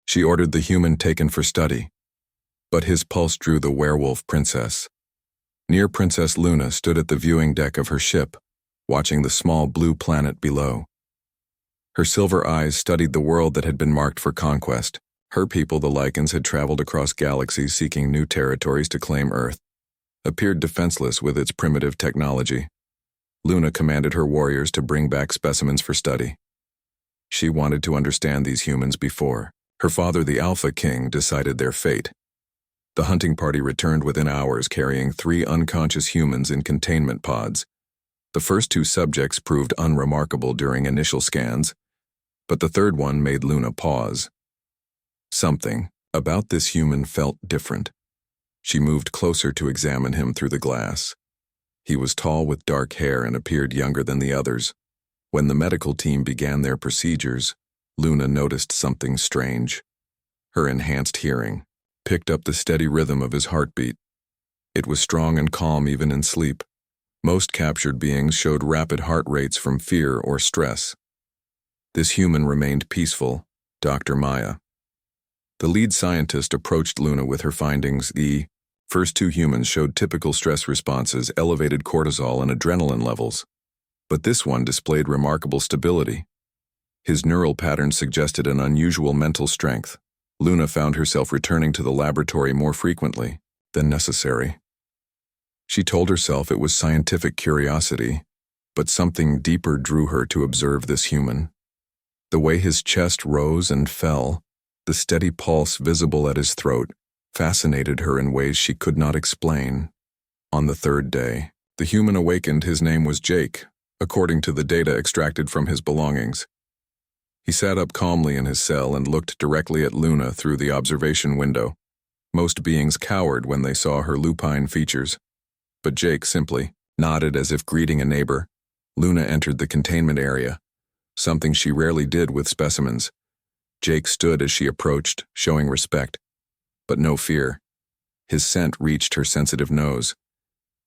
She ordered the human taken for study, but his pulse drew the werewolf princess. Near Princess Luna stood at the viewing deck of her ship, watching the small blue planet below. Her silver eyes studied the world that had been marked for conquest. Her people, the Lycans, had traveled across galaxies seeking new territories to claim Earth, appeared defenseless with its primitive technology. Luna commanded her warriors to bring back specimens for study. She wanted to understand these humans before her father, the Alpha King, decided their fate. The hunting party returned within hours carrying 3 unconscious humans in containment pods. The first 2 subjects proved unremarkable during initial scans, but the third one made Luna pause. Something about this human felt different. She moved closer to examine him through the glass. He was tall with dark hair and appeared younger than the others. When the medical team began their procedures, Luna noticed something strange. Her enhanced hearing picked up the steady rhythm of his heartbeat. It was strong and calm even in sleep. Most captured beings showed rapid heart rates from fear or stress. This human remained peaceful, Dr. Maya. The lead scientist approached Luna with her findings. The first 2 humans showed typical stress responses, elevated cortisol and adrenaline levels. But this one displayed remarkable stability. His neural patterns suggested an unusual mental strength. Luna found herself returning to the laboratory more frequently than necessary. She told herself it was scientific curiosity, but something deeper drew her to observe this human. The way his chest rose and fell, the steady pulse visible at his throat, fascinated her in ways she could not explain. On the 3rd day, the human awakened. His name was Jake, according to the data extracted from his belongings. He sat up calmly in his cell and looked directly at Luna through the observation window. Most beings cowered when they saw her lupine features, but Jake simply nodded as if greeting a neighbor. Luna entered the containment area, something she rarely did with specimens. Jake stood as she approached, showing respect, but no fear. His scent reached her sensitive nose,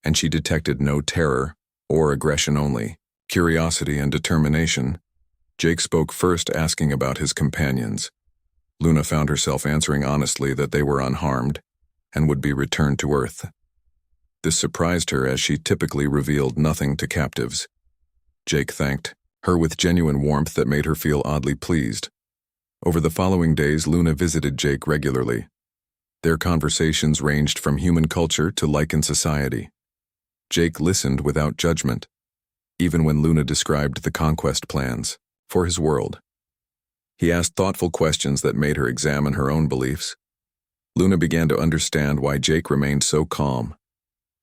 and she detected no terror or aggression, only curiosity and determination. Jake spoke first, asking about his companions. Luna found herself answering honestly that they were unharmed and would be returned to Earth. This surprised her, as she typically revealed nothing to captives. Jake thanked her with genuine warmth that made her feel oddly pleased. Over the following days, Luna visited Jake regularly. Their conversations ranged from human culture to Lycan society. Jake listened without judgment, even when Luna described the conquest plans for his world. He asked thoughtful questions that made her examine her own beliefs. Luna began to understand why Jake remained so calm.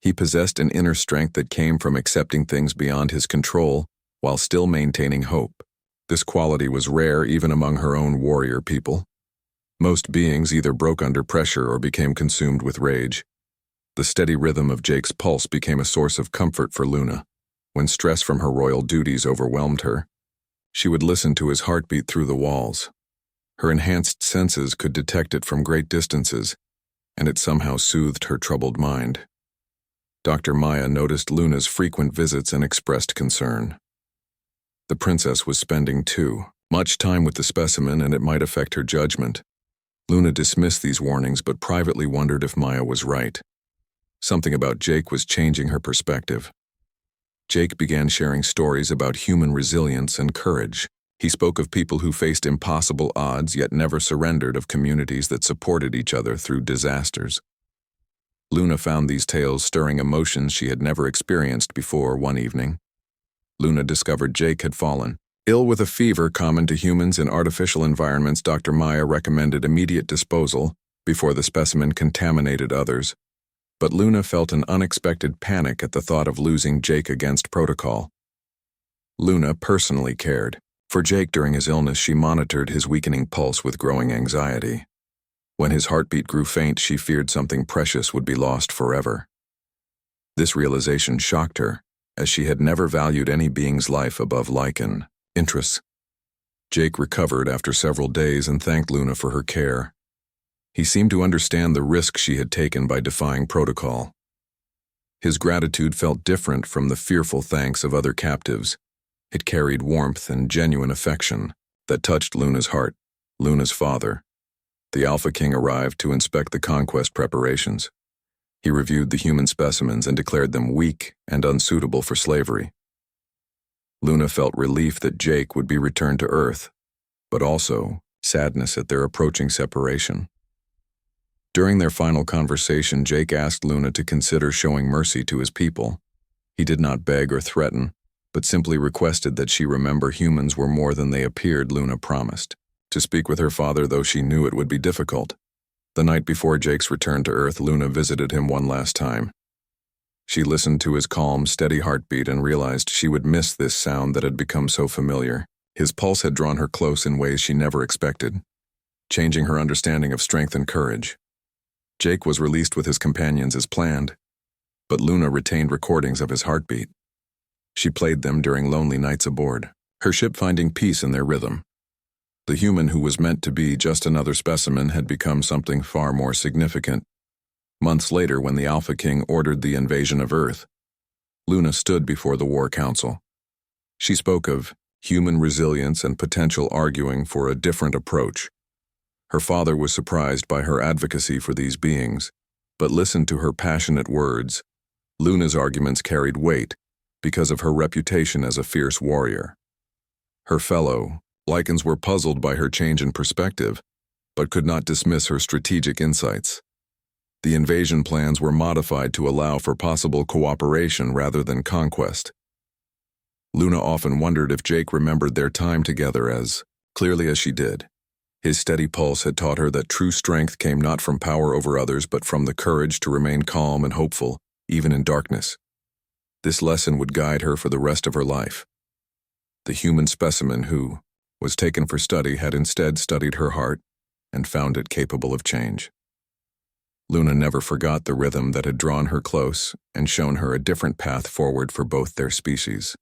He possessed an inner strength that came from accepting things beyond his control while still maintaining hope. This quality was rare even among her own warrior people. Most beings either broke under pressure or became consumed with rage. The steady rhythm of Jake's pulse became a source of comfort for Luna. When stress from her royal duties overwhelmed her, she would listen to his heartbeat through the walls. Her enhanced senses could detect it from great distances, and it somehow soothed her troubled mind. Dr. Maya noticed Luna's frequent visits and expressed concern. The princess was spending too much time with the specimen, and it might affect her judgment. Luna dismissed these warnings but privately wondered if Maya was right. Something about Jake was changing her perspective. Jake began sharing stories about human resilience and courage. He spoke of people who faced impossible odds yet never surrendered, of communities that supported each other through disasters. Luna found these tales stirring emotions she had never experienced before. One evening, Luna discovered Jake had fallen ill with a fever common to humans in artificial environments. Dr. Maya recommended immediate disposal before the specimen contaminated others. But Luna felt an unexpected panic at the thought of losing Jake against protocol. Luna personally cared for Jake during his illness. She monitored his weakening pulse with growing anxiety. When his heartbeat grew faint, she feared something precious would be lost forever. This realization shocked her, as she had never valued any being's life above Lycan interests. Jake recovered after several days and thanked Luna for her care. He seemed to understand the risk she had taken by defying protocol. His gratitude felt different from the fearful thanks of other captives. It carried warmth and genuine affection that touched Luna's heart. Luna's father, The Alpha King arrived to inspect the conquest preparations. He reviewed the human specimens and declared them weak and unsuitable for slavery. Luna felt relief that Jake would be returned to Earth, but also sadness at their approaching separation. During their final conversation, Jake asked Luna to consider showing mercy to his people. He did not beg or threaten, but simply requested that she remember humans were more than they appeared. Luna promised to speak with her father, though she knew it would be difficult. The night before Jake's return to Earth, Luna visited him one last time. She listened to his calm, steady heartbeat and realized she would miss this sound that had become so familiar. His pulse had drawn her close in ways she never expected, changing her understanding of strength and courage. Jake was released with his companions as planned, but Luna retained recordings of his heartbeat. She played them during lonely nights aboard, her ship finding peace in their rhythm. The human who was meant to be just another specimen had become something far more significant. Months later, when the Alpha King ordered the invasion of Earth, Luna stood before the War Council. She spoke of human resilience and potential, arguing for a different approach. Her father was surprised by her advocacy for these beings, but listened to her passionate words. Luna's arguments carried weight because of her reputation as a fierce warrior. Her fellow Lycans were puzzled by her change in perspective, but could not dismiss her strategic insights. The invasion plans were modified to allow for possible cooperation rather than conquest. Luna often wondered if Jake remembered their time together as clearly as she did. His steady pulse had taught her that true strength came not from power over others, but from the courage to remain calm and hopeful, even in darkness. This lesson would guide her for the rest of her life. The human specimen who was taken for study had instead studied her heart and found it capable of change. Luna never forgot the rhythm that had drawn her close and shown her a different path forward for both their species.